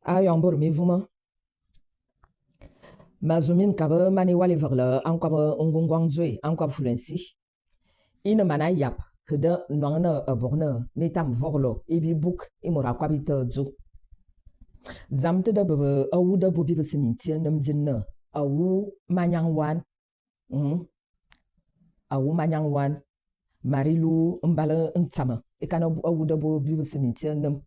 Ayong bor mi vuma. Mazumin kaba mani wali verle ankwab ungungwang zwe ankwab fluensi. Ina mana yap hede nongna aborne mitam vorlo ibi buk imora kwabita zo. Zamte da bebe awu da bobi besiminti namzinna awu manyang wan. Awu manyang wan. Marilu mbala ntama. Ikana awu da bobi besiminti nam.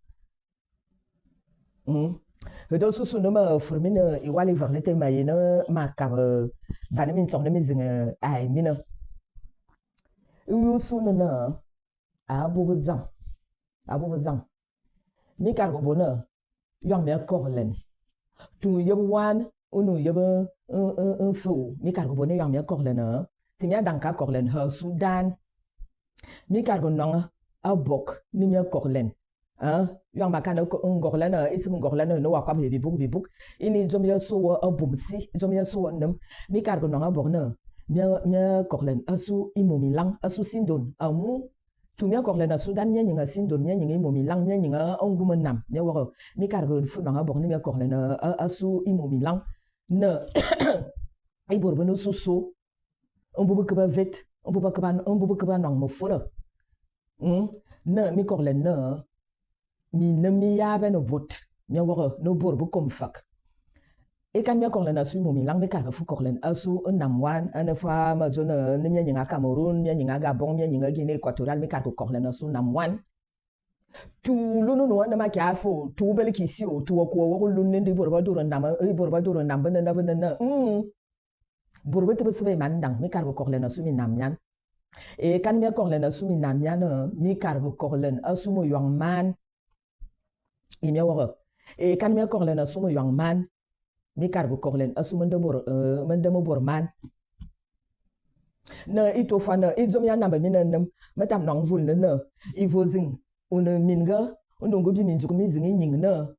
Hede susu nama furmina iwali verle te mayina makab banamin tok nami zinga ay mina. Iwu sunana abu zang. Mi kargo bona yang me korlen. Tu yeb wan unu yeb un fu. Mi kargo bona yang me korlen. Tinya danka korlen ha Sudan. Mi kargo nong abok ni me korlen. Yang makana ngorlen isim ngorlen no wakam bibuk. Ini zomya so abumsi zomya so nam. Mi kargo nong abok na. Mia korlen asu imomilang asu sindon amu tu mia korlen asu dan mia nyinga sindon mia nyinga imomilang mia nyinga onguma nam mia wako mi kargo fu nanga bok ni mia korlen asu imomilang na ibor beno suso ombubu keba vet ombubu keba nang mo fola na mi korlen na mi yabe no bot mia wako no bor bu kom fak ikan mia korlen asu imomilang mi kargo fu korlen asu namwan anafa mazona mia nyinga Cameroun mia nyinga Gabon mia nyinga Guinée équatoriale mi kargo korlen asu namwan tu lunu no na makiafo tu bel kisio tu ko wo lunne ndi borba duro ndamba na borba te besbe mandang mi kargo korlen asu mi namyan e kan mia korlen asu mi namyan mi kargo korlen asu mo yongman e mia wo e kan mia korlen asu mo yongman mi kargo korlen asu mende mo borman na ito fana izom ya namba mina nam matam nong vul na ivozing una minga undungu bi minjuk mi zingi nying na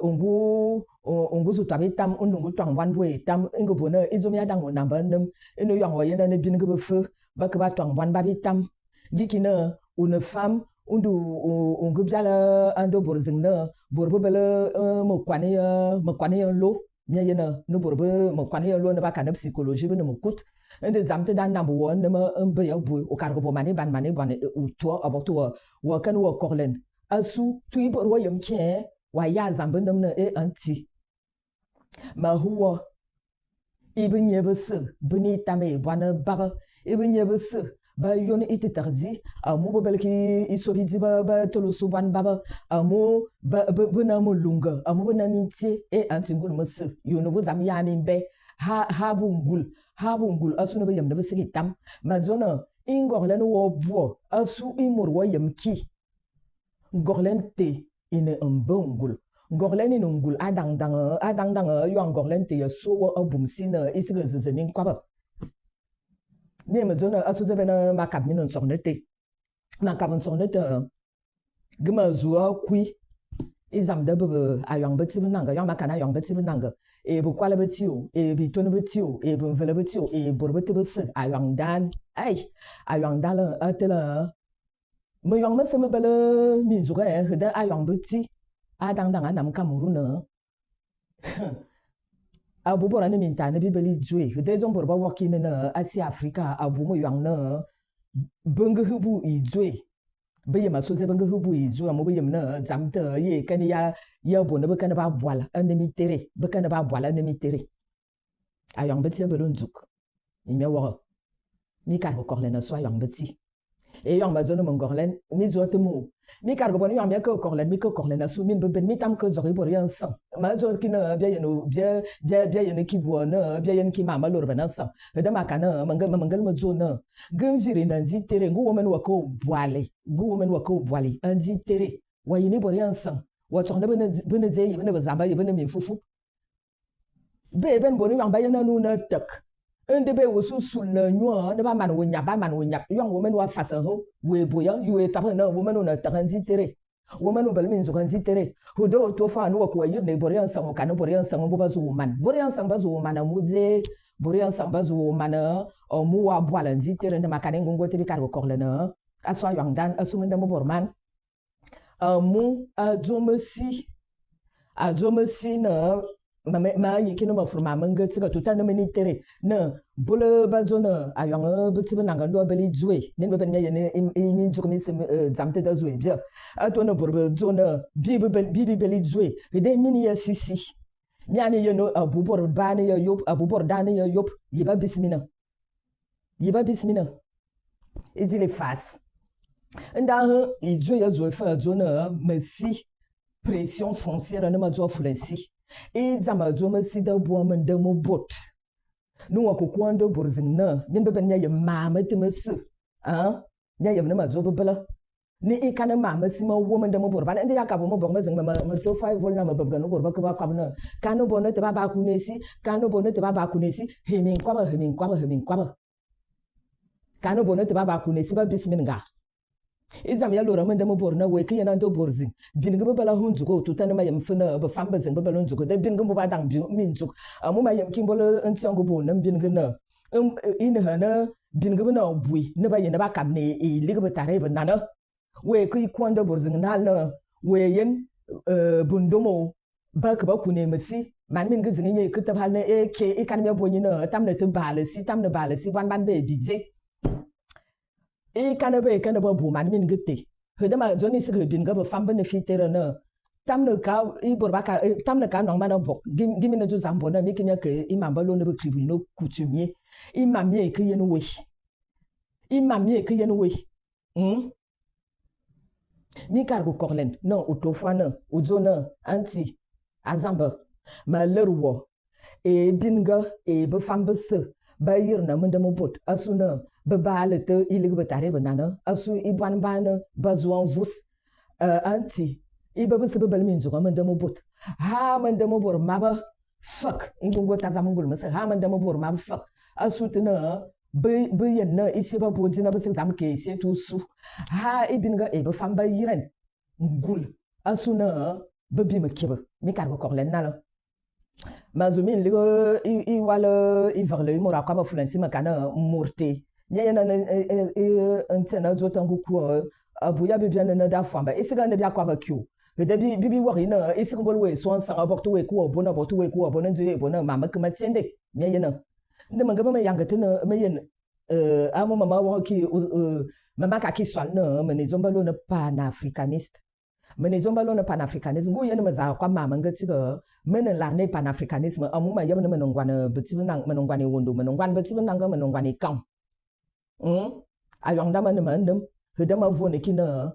ungu su tabi tam undungu twang wan bwe tam ingo bona izom ya dango namba nam ino yang wa yena ne bin go befe bakba twang wan babi tam dikina una fam ungu byala ando borzing na borbo bele mo kwani lo nya yena no borbo mo kwani lo na baka na psychologie be no mukut ende zamte dan nambo won na mbe ya bu o kargo bo mani ban u to aboto wa kan wa korlen asu tu ibor wa yamke wa ya zambe nam na anti ma huwa ibn yebse bini tame bwana baba ibn yebse ba yon ititarzi amu bo belki isobidi ba tolo suban baba amu ba na mo lunga amu ba na mintie anti ngul mse yono bo zam ya min be ha bungul asu na ba yam da ba sigi tam ma zona ingorlen wo bo asu imur wo yam ki gorlen te ine mbungul gorlen ine ngul adang yo gorlen te so wo abumsina isiga zezemin kwaba ni me zona asu zebe na makab min nsonete makab nsonete gma zuwa kui izam da bebe ayong beti benanga yang makana ayong beti benanga e bu kwala beti o e bi tonu beti o e bu vele beti o e bor beti besi ayong dan ayong dan atela me yong mese me bele min zuga heda ayong beti adang anam Cameroun abu bora ne minta ne bibeli jwe hede zon borba wakine na Asia Africa abu mo yong na bungu hubu i jwe beye masoze bungu hubu i jwe mo beye na zamte ye kan ya bona be kan ba bwala enemi tere be kan ba bwala enemi tere ayong beti be lonzuk ni me wo ni kargo korlen so ayong beti e yong ma zone mo korlen mi zote mo mi kargo bon yong me ko korlen mi ko korlen asu min be mi tam ko zori bor yan san ma zo kina bia yeno ki bo na bia yen ki mama lor bana san da makana mangal mo zo na ganjiri na nzi tere ngu woman wa ko bwale anzi tere wa yini bor yan san wa to na bene ze yi bene bazamba yi bene mi fufu be ben boni yong ba yana nu na tak ende be wosu sul na nyo ne ba man wo nya yong woman wa fasa ho we boya yu e tabe na woman na takanzi tere woman bel min zo kanzi tere ho do to fa no ko yir ne borian sang kan borian sang bo bazu man borian sang bazu man muze borian sang bazu man o mu wa bwala nzi tere ne makane ngongo te bi kar ko korle na aswa yong dan asu nda mo borman mu a zomesi a zo me si na ma yiki no ma furma manga tsiga tuta no meni tere na bole ba zo na ayong butibe nanga ndo beli zwe nen be ben yene imi jukmi sim zamte da zwe bia ato na borbe zo na bibi beli zwe de mini ya sisi miani yeno abubor bani ya yop abubor dani ya yop yiba bismina idi le face nda i zo ya zo fa zo na mesi pression foncière na ma zo flensi e zama zo mesi da bo man da mo bot no wa ko kwando borzin na min be ben ya mama te mesu nya yam na ma zo bela ni e kana mama si ma wo man da mo bor ba ndi ya ka bo mo bo mazin ma to 5 vol na ma babga no bor ba ka ba ka na kanu bo na te ba ku nesi kanu bo na te ba ku nesi hemin kwa kanu bo na te ba ku nesi ba bismin ga izam ya lora manda mo borna we ke yana ndo borzin bin ga bala hunzu ko to tanama yam fina ba famba zin ba balon zuko da bin ga ba dang bi min zuk amu ma yam kin bolo an tiango bo nan bin ga na in hana bin ga na bui ne ba yana ba kam ne e liga ba tare ba nana we ku kwanda borzin na na we yen bundomo ba ka ba ku ne masi man min ga zin ne ku ta hal ne e ke e kan me bo ni na tam na te balasi tam na balasi ban be bize e kana ba bu man min gite hede ma joni se bin ga ba fam benefitere na tamna ka i borba ka tamna ka no mana bok gimi na ju zambo na mi kinya ke imam ba lo ne ba tribunal coutumier imam ye ke yen we mi kargo korlen no utofana uzona anti azamba ma lerwo e binga e ba fam ba se ba yirna mun da mo bot asuna ba bale te ilig ba tare ba nana asu iban bana bazuan vus anti iba ba sebe bal min zuga mun da mo bot ha man da mo bor ma ba fuck ingungo ta zamungul masa ha man da mo bor ma ba fuck asu tana ba yenna isi ba bo dina ba se zam ke se tu su ha ibinga e ba fam ba yiren ngul asu na ba bi ma kiba mi kar ko korlen nala mazumin ligo i wala i verle mo ra ka ba fulansi makana morte nyana ntena zotangu ku abuya bibiana na da famba isiga ne bia kwa ba kyu de bibi wari na isiga bolwe so ansa aborto we ku obona borto we ku obona nje bona mama kuma tsende nyana nde mangaba me yanga tena me yen amu mama wa ki mama ka ki swal na me ne zombalo na panafricaniste ngu yana maza kwa mama ngatiga mena la ne panafricanisme amu ma yamna menongwana betibenang menongwane wondo menongwan betibenanga menongwane kan ayong dama ne mandem hedama vone kina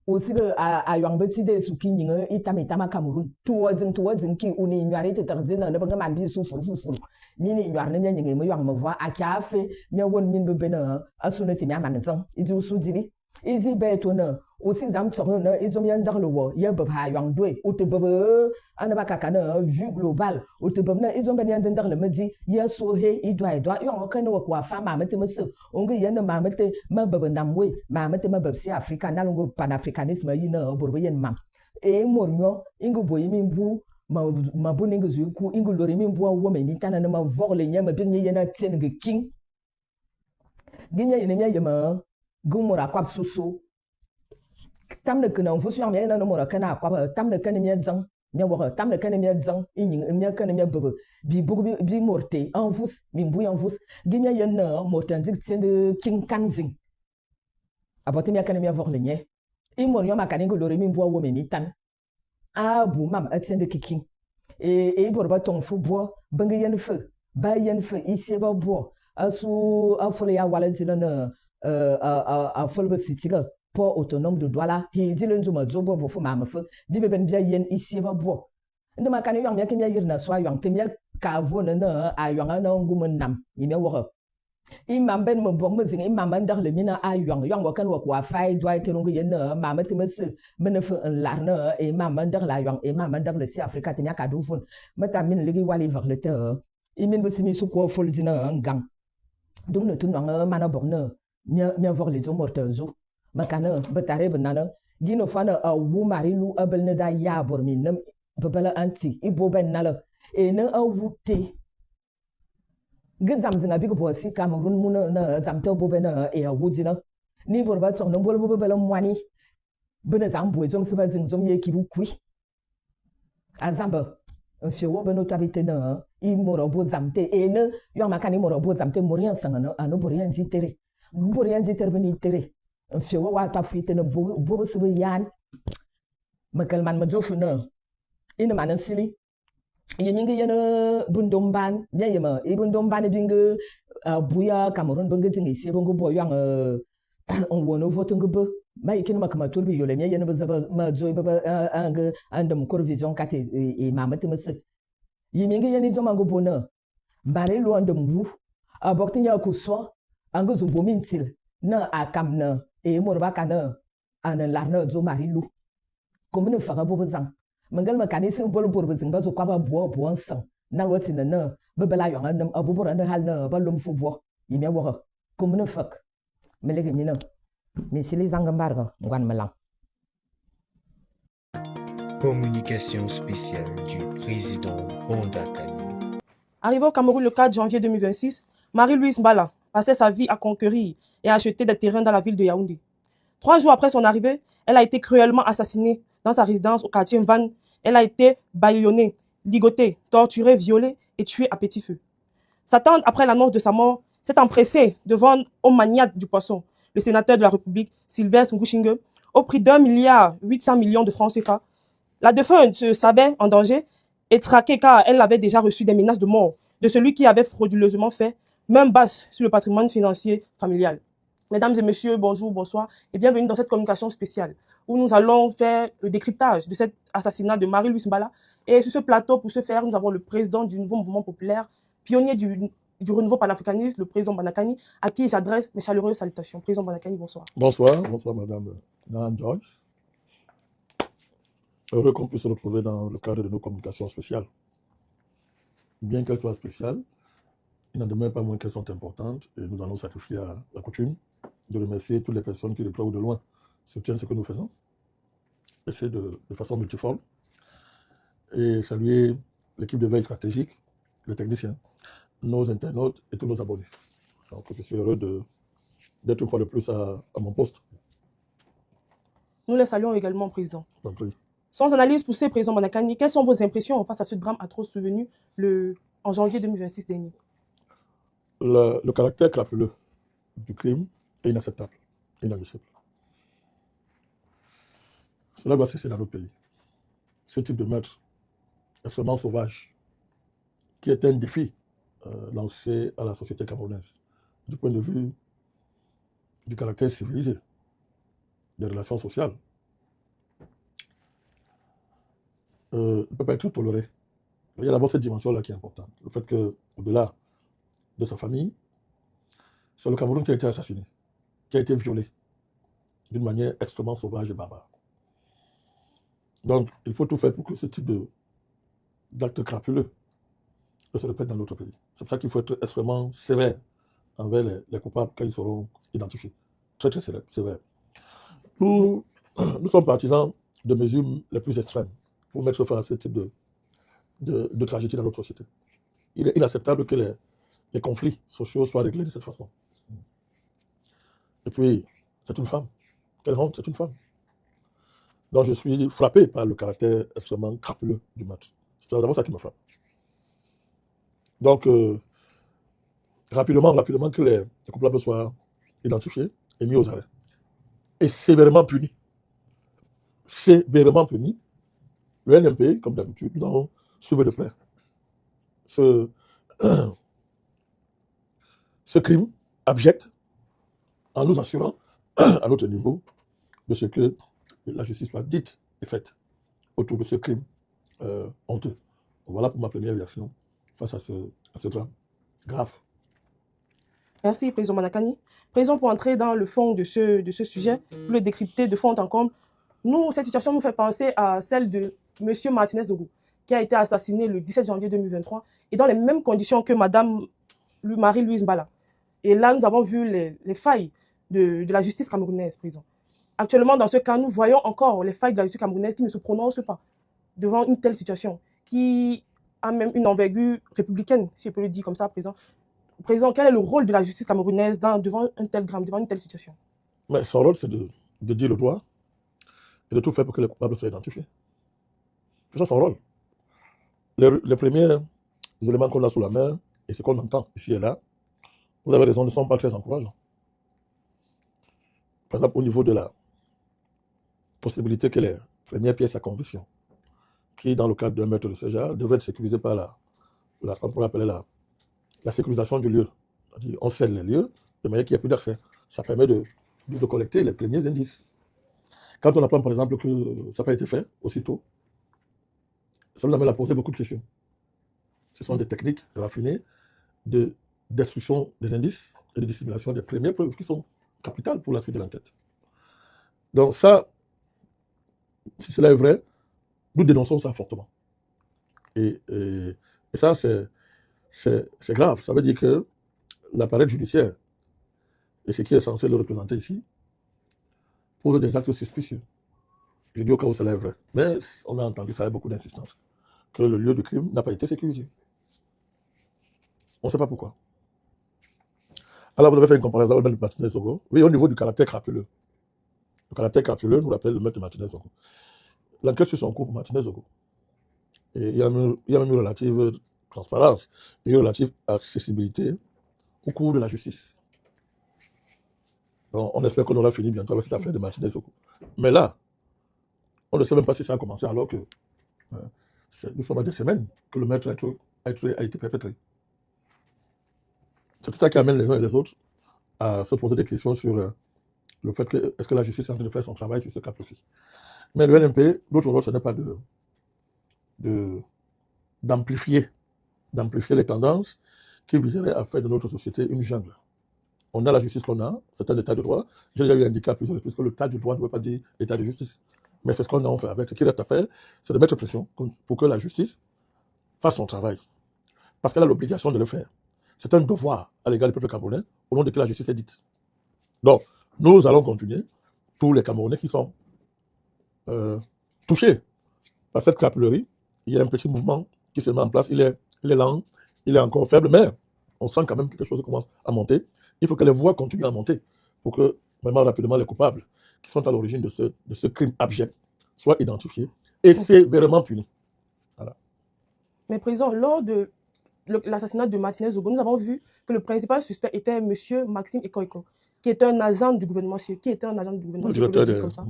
osiga ayong betide su kinyin itama Cameroon tuwazin ki uni nyare te tarzina ne banga man bi su furu mini nyar ne nyen mo yang mo va akafe nya won min be na asuna ti nya man zan idu su dini izi beto na osi zam tsoro na izom yan dar lo ya ba ha yang dwe utebe ana ba kaka na vue global utebe na izom ben yan dar le medi ya so he idwa yon kan wo kwa fa ma mate mse onge yan ma mate ma ba ndamwe ma mate ma ba si africa na longo panafricanisme yi na borbo yen mam e mornyo ingo boyi min bu ma bu ningo zu ku ingo lori min bu wo me ni tana na ma vogle nya ma bin yena tien ge king ginya yene nya yema gumura kwab susu tamne kana fusu yang yana no mora kana kwab tamne kana mi zang mi wo tamne kana mi zang yin mi kana mi bebe bi morte en fus mi bu en fus ginya yana mortan dik tiende king kanving abote mi kana mi vogle nye i mor yo makani ngo lori mi bu wo me mi tan bu mam atiende kiking e borba ton fu bo bangi yen fe isi ba bo asu afole ya walentina na folbe sitiga port autonome de Douala hi dilen zuma zobo bo fu mama fu bibe ben bia yen isi ba bo ndema kan yong me yirna so ayong te me ka vona na ayong na ngum nam yime wo imam ben mo bong mezing imam ndar le mina ayong yong kan wo kwa fai dwai te rungu yen na mama te mes menefu lar na imam ndar la yong imam ndar le si afrika te nya ka du fun mata min ligi wali vers le te imin bosimi su ko fol dina ngang dum ne tun nga mana borna mia voir les mortezo makana betare benana gino fana a wu marilu abel ne da ya bormi nam bebela anti ibo ben nala e na a wute gizam zinga bigo bosi Cameroun muna na zamto bo ben e a wudina ni borba tsong no bol bo bela mwani bena zam bo zom seba zing zom ye kibu kui azamba mfewo beno tabite na I morobo zamte ene yo makani morobo zamte morian sangana ano borian zitere borian zitere beni tere mfewo wa tafuite na bobo sebe yan makalman majofu na ina manan sili yemingi yana bundomban bien yema bundomban binge buya Cameroun bunge zingi se bunge boyang on wono vote ngebe ma ikini makama turbi yole mi yana bazaba ma joy baba anga andam kor vision kate e mamati mase yimingi yani zoma ngo bona bare lo andam bu abokti ya kuswa anga zo bomintil na akamna e morba kana ana larna zo marilu komune faga bobo zang mangal makani sin bol bor bezing bazo kwaba bo sang na loti na bebela yo andam abubura na hal na balum fu bo yimi wo komune fak melege mina misili zangambarga ngwan melang. Communication spéciale du président Bondakani. Arrivé au Cameroun le 4 janvier 2026, Marie-Louise Mbala passait sa vie à conquérir et à acheter des terrains dans la ville de Yaoundé. 3 jours après son arrivée, elle a été cruellement assassinée dans sa résidence au quartier Mvan. Elle a été bâillonnée, ligotée, torturée, violée et tuée à petit feu. Sa tante, après l'annonce de sa mort, s'est empressée de vendre au magnat du poisson, le sénateur de la République, Sylvestre Ngouchingue, au prix d'1,8 milliard de francs CFA. La défunte se savait en danger et traquée car elle avait déjà reçu des menaces de mort de celui qui avait frauduleusement fait main basse sur le patrimoine financier familial. Mesdames et messieurs, bonjour, bonsoir et bienvenue dans cette communication spéciale où nous allons faire le décryptage de cet assassinat de Marie-Louise Mbala. Et sur ce plateau, pour ce faire, nous avons le président du nouveau mouvement populaire, pionnier du renouveau panafricaniste, le président Bondakani, à qui j'adresse mes chaleureuses salutations. Président Bondakani, bonsoir. Bonsoir madame Nan Joyce. Heureux qu'on puisse se retrouver dans le cadre de nos communications spéciales. Bien qu'elles soient spéciales, il n'en demeure pas moins qu'elles sont importantes et nous allons sacrifier à la coutume de remercier toutes les personnes qui de près ou de loin soutiennent ce que nous faisons, et c'est de façon multiforme, et saluer l'équipe de veille stratégique, les techniciens, nos internautes et tous nos abonnés. Donc, je suis heureux d'être une fois de plus à mon poste. Nous les saluons également, Président. Compris. Sans analyse poussée, Président Bondakani, quelles sont vos impressions face à ce drame atroce survenu en janvier 2026 dernier? Le caractère crapuleux du crime est inacceptable, inadmissible. Cela doit cesser dans notre pays. Ce type de meurtre extrêmement sauvage, qui est un défi lancé à la société camerounaise, du point de vue du caractère civilisé, des relations sociales, ne peut pas être toléré. Il y a d'abord cette dimension-là qui est importante. Le fait qu'au-delà de sa famille, c'est le Cameroun qui a été assassiné, qui a été violé d'une manière extrêmement sauvage et barbare. Donc, il faut tout faire pour que ce type d'actes crapuleux ne se répète dans notre pays. C'est pour ça qu'il faut être extrêmement sévère envers les coupables quand ils seront identifiés. Très, très sévère. Nous sommes partisans de mesures les plus extrêmes pour mettre fin à ce type de tragédie dans notre société. Il est inacceptable que les conflits sociaux soient réglés de cette façon. Et puis, c'est une femme. Quelle honte, c'est une femme. Donc je suis frappé par le caractère extrêmement crapuleux du meurtre. C'est d'abord ça qui me frappe. Donc, rapidement que les coupables soient identifiés et mis aux arrêts. Et sévèrement punis. Sévèrement punis. Le NMP, comme d'habitude, nous allons suivre de près ce crime abject en nous assurant à notre niveau de ce que la justice soit dite et faite autour de ce crime honteux. Voilà pour ma première réaction face à ce drame grave. Merci, Président Bondakani. Président, pour entrer dans le fond de ce sujet, pour le décrypter de fond en comble, cette situation nous fait penser à celle de M. Martinez Dogo, qui a été assassiné le 17 janvier 2023, et dans les mêmes conditions que Mme Marie-Louise Mbala. Et là, nous avons vu les failles de la justice camerounaise, Président. Actuellement, dans ce cas, nous voyons encore les failles de la justice camerounaise qui ne se prononcent pas devant une telle situation, qui a même une envergure républicaine, si je peux le dire comme ça, Président. Président, quel est le rôle de la justice camerounaise devant un tel drame, devant une telle situation? Mais son rôle, c'est de dire le droit et de tout faire pour que les coupables soient identifiés. C'est ça son rôle. les premiers éléments qu'on a sous la main et ce qu'on entend ici et là, vous avez raison, ne sont pas très encourageants. Par exemple, au niveau de la possibilité que les premières pièces à conviction, qui dans le cadre d'un maître de ce genre, devraient être sécurisées par ce qu'on pourrait appeler la sécurisation du lieu. C'est-à-dire, on scelle les lieux de manière qu'il n'y ait plus d'accès. Ça permet de collecter les premiers indices. Quand on apprend par exemple que ça n'a pas été fait aussitôt, ça nous amène à poser beaucoup de questions. Ce sont des techniques raffinées de destruction des indices et de dissimulation des premières preuves qui sont capitales pour la suite de l'enquête. Donc ça, si cela est vrai, nous dénonçons ça fortement. Et ça, c'est grave. Ça veut dire que l'appareil judiciaire, et ce qui est censé le représenter ici, pose des actes suspicieux. Je dis au cas où cela est vrai. Mais on a entendu ça avec beaucoup d'insistance, que le lieu du crime n'a pas été sécurisé. On ne sait pas pourquoi. Alors vous avez fait une comparaison avec le maître Martinez-Zogo. Oui, au niveau du caractère crapuleux. Le caractère crapuleux nous rappelle le maître Martinez-Zogo. L'enquête sur son cours pour Martinez-Zogo. Et il y a même une relative transparence, une relative accessibilité au cours de la justice. Donc, on espère qu'on aura fini bientôt avec cette affaire de Martinez-Zogo. Mais là, on ne sait même pas si ça a commencé alors que nous sommes à des semaines que le maître a été perpétré. C'est tout ça qui amène les uns et les autres à se poser des questions sur le fait que est-ce que la justice est en train de faire son travail sur ce cas précis. Mais le NMP, l'autre rôle, ce n'est pas d'amplifier les tendances qui viseraient à faire de notre société une jungle. On a la justice qu'on a, c'est un état de droit. J'ai déjà eu indiqué à plusieurs reprises que l'état du droit ne veut pas dire l'état de justice. Mais c'est ce qu'on a en fait avec. Ce qui reste à faire, c'est de mettre pression pour que la justice fasse son travail. Parce qu'elle a l'obligation de le faire. C'est un devoir à l'égard du peuple camerounais, au nom de qui la justice est dite. Donc, nous allons continuer, tous les Camerounais qui sont touchés par cette crapulerie. Il y a un petit mouvement qui se met en place, il est lent, il est encore faible, mais on sent quand même que quelque chose commence à monter. Il faut que les voix continuent à monter pour que, vraiment rapidement, les coupables qui sont à l'origine de ce crime abject soient identifiés et sévèrement punis. Voilà. Mais président, lors de l'assassinat de Martinez-Zogo, nous avons vu que le principal suspect était M. Maxime Ekoiko, qui était un agent du gouvernement, comme ça.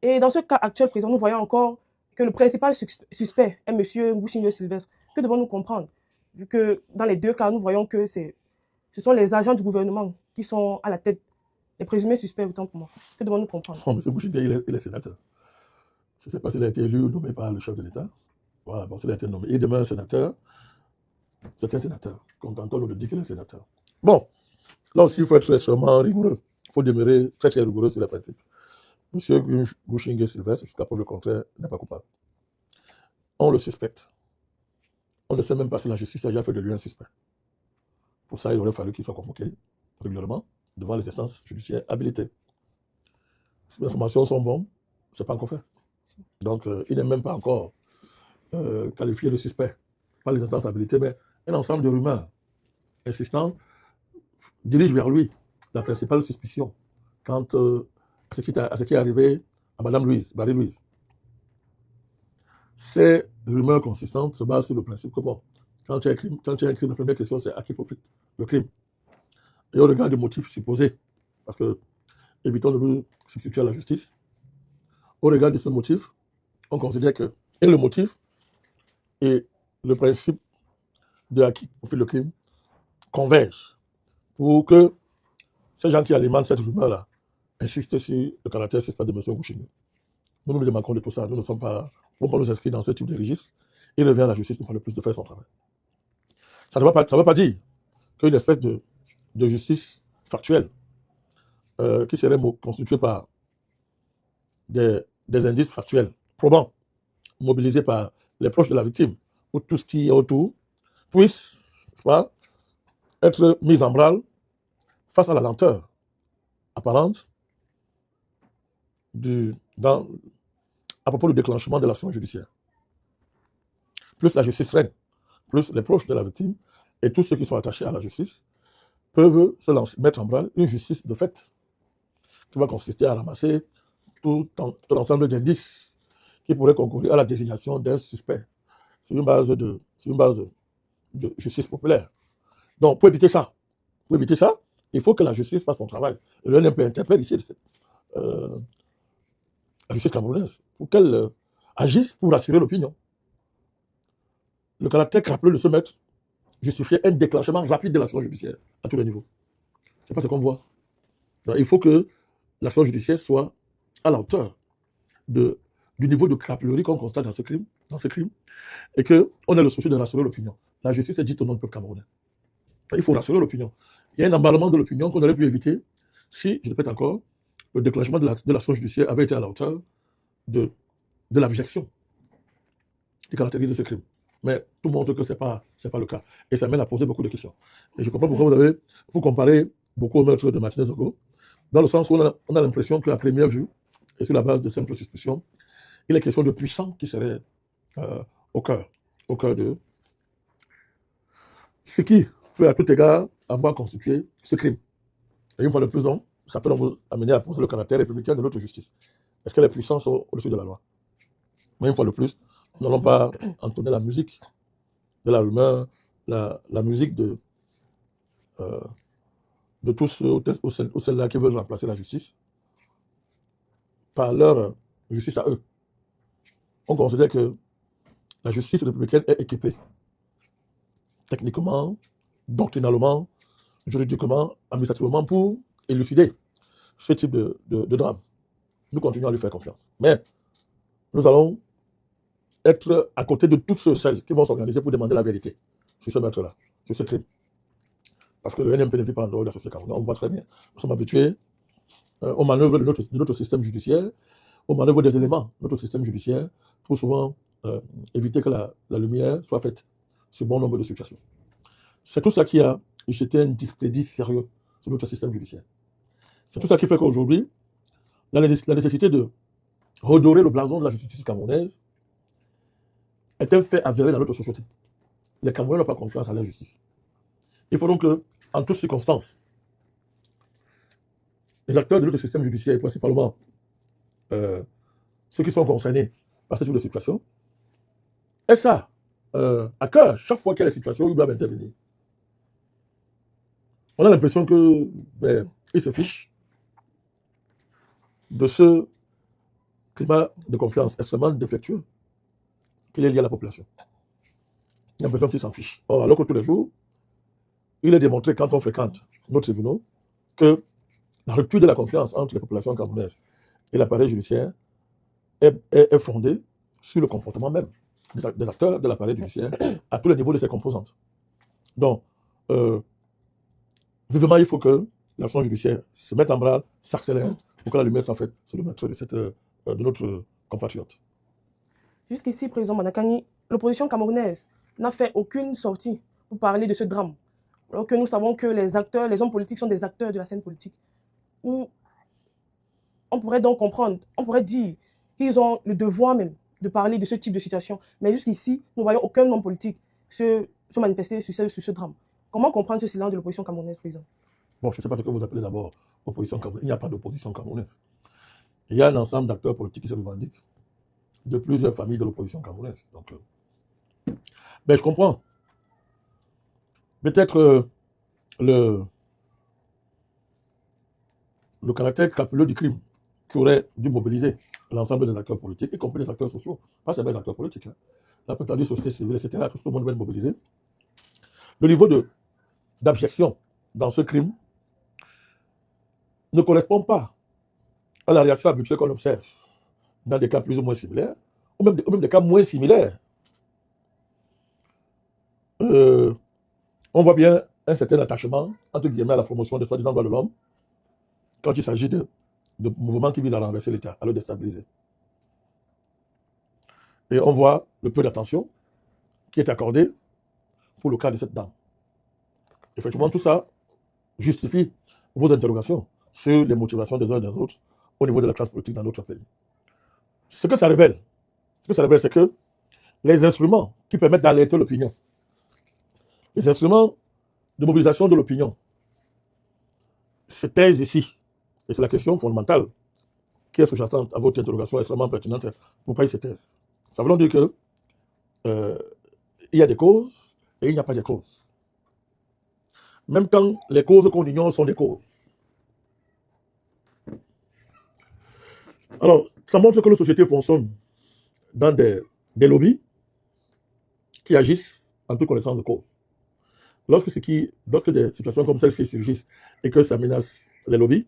Et dans ce cas actuel, président, nous voyons encore que le principal suspect est M. Ngouchingue Sylvestre. Que devons-nous comprendre? Vu que dans les deux cas, nous voyons que ce sont les agents du gouvernement qui sont à la tête, les présumés suspects, autant pour moi. Que devons-nous comprendre? M. Ngouchingue, il est sénateur. Je ne sais pas s'il a été élu ou nommé par le chef de l'État. Voilà, bon, s'il a été nommé. Il demeure un sénateur. C'est un sénateur. Contentons-nous de dire qu'il est sénateur. Bon, là aussi, il faut être extrêmement rigoureux. Il faut demeurer très, très rigoureux sur les principes. Monsieur Ngouchingue Sylvestre, jusqu'à preuve le contraire, n'est pas coupable. On le suspecte. On ne sait même pas si la justice a déjà fait de lui un suspect. Pour ça, il aurait fallu qu'il soit convoqué régulièrement devant les instances judiciaires habilitées. Si les informations sont bonnes, ce n'est pas encore fait. Donc, il n'est même pas encore qualifié de suspect par les instances habilitées, mais un ensemble de rumeurs insistantes dirige vers lui la principale suspicion quant à ce qui est arrivé à Mme Marie-Louise. Ces rumeurs consistantes se basent sur le principe que, bon, quand il y a un crime, la première question, c'est à qui profite le crime. Et au regard du motif supposé, parce que, évitons de nous substituer à la justice, au regard de ce motif, on considère que et le motif et le principe de à qui profite le crime convergent pour que ces gens qui alimentent cette rumeur-là insistent sur le caractère suspect de M. Ngouchingue. Nous nous démarquons de tout ça. Nous ne sommes pas, on peut nous inscrire dans ce type de registre. Il revient à la justice une fois de plus de faire son travail. Ça ne veut pas dire qu'une espèce de justice factuelle qui serait constituée par des indices factuels probants, mobilisés par les proches de la victime ou tout ce qui est autour, puisse être mise en branle face à la lenteur apparente à propos du déclenchement de l'action judiciaire. Plus la justice traîne, plus les proches de la victime et tous ceux qui sont attachés à la justice peuvent mettre en branle une justice de fait qui va consister à ramasser tout l'ensemble d'indices qui pourraient concourir à la désignation d'un suspect. C'est une base de justice populaire. Donc, pour éviter ça, il faut que la justice fasse son travail. Et le NMP interpelle ici la justice camerounaise pour qu'elle agisse pour rassurer l'opinion. Le caractère crapuleux de ce maître justifiait un déclenchement rapide de l'action judiciaire à tous les niveaux. C'est pas ce qu'on voit. Donc, il faut que l'action judiciaire soit à la hauteur du niveau de crapulerie qu'on constate dans ce crime, et qu'on ait le souci de rassurer l'opinion. La justice est dite au nom du peuple camerounais. Il faut rassurer l'opinion. Il y a un emballement de l'opinion qu'on aurait pu éviter si, je répète encore, le déclenchement de l'action judiciaire avait été à la hauteur de l'abjection qui caractérise ce crime. Mais tout montre que ce n'est pas le cas. Et ça mène à poser beaucoup de questions. Et je comprends pourquoi vous comparez beaucoup au meurtre de Martinez Ogo, dans le sens où on a l'impression qu'à première vue, et sur la base de simples suspicions, il est question de puissants qui seraient au cœur de ce qui peut à tout égard avoir constitué ce crime. Et une fois de plus, donc, ça peut donc vous amener à poser le caractère républicain de notre justice. Est-ce que les puissants sont au-dessus de la loi? Mais une fois de plus, nous n'allons pas entonner la musique de la rumeur, la musique de tous ceux ou celles-là qui veulent remplacer la justice par leur justice à eux. On considère que la justice républicaine est équipée techniquement, doctrinalement, juridiquement, administrativement pour élucider ce type de drame. Nous continuons à lui faire confiance. Mais nous allons être à côté de tous celles qui vont s'organiser pour demander la vérité sur ce meurtre-là, sur ce crime. Parce que le NMP ne vit pas en dehors de la société camerounaise. On voit très bien. Nous sommes habitués aux manœuvres de notre système judiciaire, aux manœuvres des éléments de notre système judiciaire, pour souvent éviter que la lumière soit faite sur bon nombre de situations. C'est tout ça qui a jeté un discrédit sérieux sur notre système judiciaire. C'est tout ça qui fait qu'aujourd'hui, la nécessité de redorer le blason de la justice camerounaise est un fait avéré dans notre société. Les Camerounais n'ont pas confiance à la justice. Il faut donc que, en toutes circonstances, les acteurs de notre système judiciaire, et principalement ceux qui sont concernés par ce type de situation, aient ça à cœur chaque fois qu'il y a des situations où ils doivent intervenir. On a l'impression qu'ils se fichent de ce climat de confiance extrêmement défectueux qu'il est lié à la population. Il y a l'impression qu'ils s'en fichent. Or, alors que tous les jours, il est démontré, quand on fréquente nos tribunaux, que la rupture de la confiance entre les populations camerounaises et l'appareil judiciaire est fondée sur le comportement même des acteurs de l'appareil judiciaire à tous les niveaux de ses composantes. Donc, vivement, il faut que l'action judiciaire se mette en branle, s'accélère, pour que la lumière soit faite sur le meurtre de notre compatriote. Jusqu'ici, président Manakani, l'opposition camerounaise n'a fait aucune sortie pour parler de ce drame. Alors que nous savons que les hommes politiques sont des acteurs de la scène politique. Où on pourrait donc comprendre, on pourrait dire qu'ils ont le devoir même de parler de ce type de situation. Mais jusqu'ici, nous ne voyons aucun homme politique se manifester sur ce drame. Comment comprendre ce silence de l'opposition camerounaise, président? Bon, je ne sais pas ce que vous appelez d'abord opposition camerounaise. Il n'y a pas d'opposition camerounaise. Il y a un ensemble d'acteurs politiques qui se revendiquent de plusieurs familles de l'opposition camerounaise. Donc, je comprends. Peut-être le caractère crapuleux du crime qui aurait dû mobiliser l'ensemble des acteurs politiques, y compris les acteurs sociaux, pas seulement les acteurs politiques, la plupart des sociétés civiles, etc., tout le monde va être mobilisé. Le niveau d'abjection dans ce crime ne correspond pas à la réaction habituelle qu'on observe dans des cas plus ou moins similaires, ou même des cas moins similaires. On voit bien un certain attachement, entre guillemets, à la promotion des soi-disant droits de l'homme, quand il s'agit de mouvements qui visent à renverser l'État, à le déstabiliser. Et on voit le peu d'attention qui est accordé pour le cas de cette dame. Effectivement, tout ça justifie vos interrogations sur les motivations des uns et des autres au niveau de la classe politique dans notre pays. Ce que ça révèle, c'est que les instruments qui permettent d'alerter l'opinion, les instruments de mobilisation de l'opinion se taisent ici. Et c'est la question fondamentale qui est sous-jacente à votre interrogation extrêmement pertinente. Pourquoi ils se taisent? Ça veut donc dire que il y a des causes et il n'y a pas de causes. Même quand les causes qu'on ignore sont des causes. Alors, ça montre que nos sociétés fonctionnent dans des lobbies qui agissent en toute connaissance de cause. Lorsque des situations comme celle-ci surgissent et que ça menace les lobbies,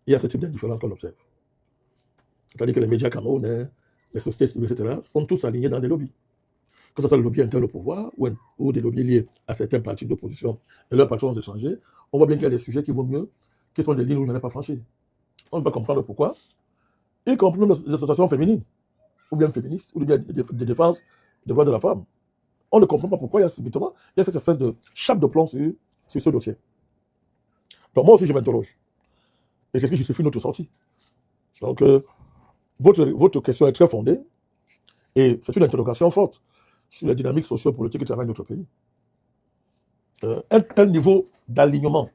il y a ce type d'indifférence qu'on observe. C'est-à-dire que les médias camerounais, les sociétés civiles, etc., sont tous alignés dans des lobbies. Que ce soit le lobby interne au pouvoir ou des lobbies liés à certains partis d'opposition et leurs patrons étrangers, on voit bien qu'il y a des sujets qui vont mieux, qui sont des lignes où je n'ai pas franchi. On ne peut pas comprendre pourquoi, y compris même les associations féminines, ou bien féministes, ou bien des défenses des droits de la femme. On ne comprend pas pourquoi il y a subitement cette espèce de chape de plomb sur ce dossier. Donc moi aussi je m'interroge. Et c'est ce qui justifie notre sortie. Donc votre question est très fondée et c'est une interrogation forte sur la dynamique socio-politique qui travaille notre pays. Un tel niveau d'alignement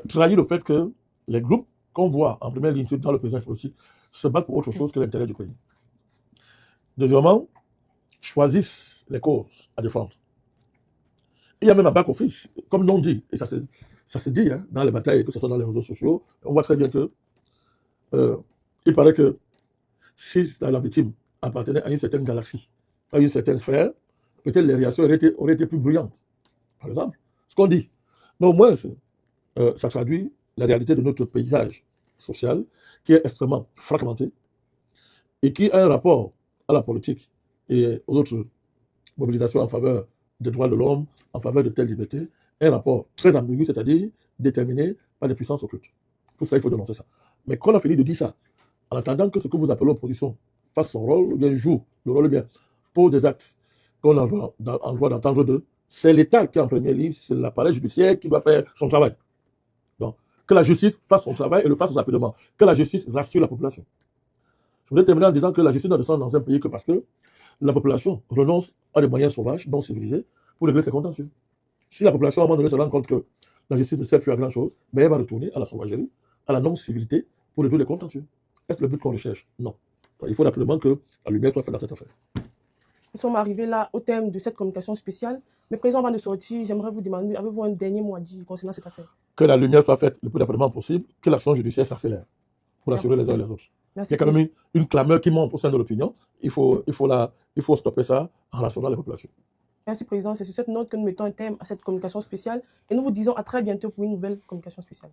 trahit le fait que les groupes qu'on voit en première ligne dans le paysage politique se battent pour autre chose que l'intérêt du pays. Deuxièmement, choisissent les causes à défendre. Il y a même un back-office, comme l'on dit, et ça se dit hein, dans les batailles, que ce soit dans les réseaux sociaux, on voit très bien que il paraît que si la victime appartenait à une certaine galaxie, à une certaine sphère, peut-être les réactions auraient été plus bruyantes. Par exemple, ce qu'on dit. Mais au moins, ça traduit la réalité de notre paysage social qui est extrêmement fragmenté et qui a un rapport à la politique et aux autres mobilisations en faveur des droits de l'homme, en faveur de telle liberté, un rapport très ambigu, c'est-à-dire déterminé par les puissances occultes. Tout ça, il faut dénoncer ça. Mais quand on a fini de dire ça, en attendant que ce que vous appelez l'opposition fasse son rôle, ou bien joue le rôle, bien pour des actes qu'on a en droit d'entendre d'eux, c'est l'État qui est en première ligne, c'est l'appareil judiciaire qui doit faire son travail. Donc, que la justice fasse son travail et le fasse rapidement. Que la justice rassure la population. Je voudrais terminer en disant que la justice ne descend dans un pays que parce que la population renonce à des moyens sauvages, non civilisés, pour régler ses contentieux. Si la population, à un moment donné, se rend compte que la justice ne sert plus à grand-chose, ben elle va retourner à la sauvagerie, à la non-civilité, pour résoudre les contentieux. Est-ce le but qu'on recherche? Non. Donc, il faut rapidement que la lumière soit faite dans cette affaire. Nous sommes arrivés là au thème de cette communication spéciale. Mais président, avant de sortir, j'aimerais vous demander, avez-vous un dernier mot à dire concernant cette affaire? Que la lumière soit faite le plus rapidement possible, que l'action judiciaire s'accélère pour assurer les uns et les autres. Merci. Il y a quand même une clameur qui monte au sein de l'opinion. Il faut stopper ça en rassurant les populations. Merci, Président. C'est sur cette note que nous mettons un thème à cette communication spéciale et nous vous disons à très bientôt pour une nouvelle communication spéciale.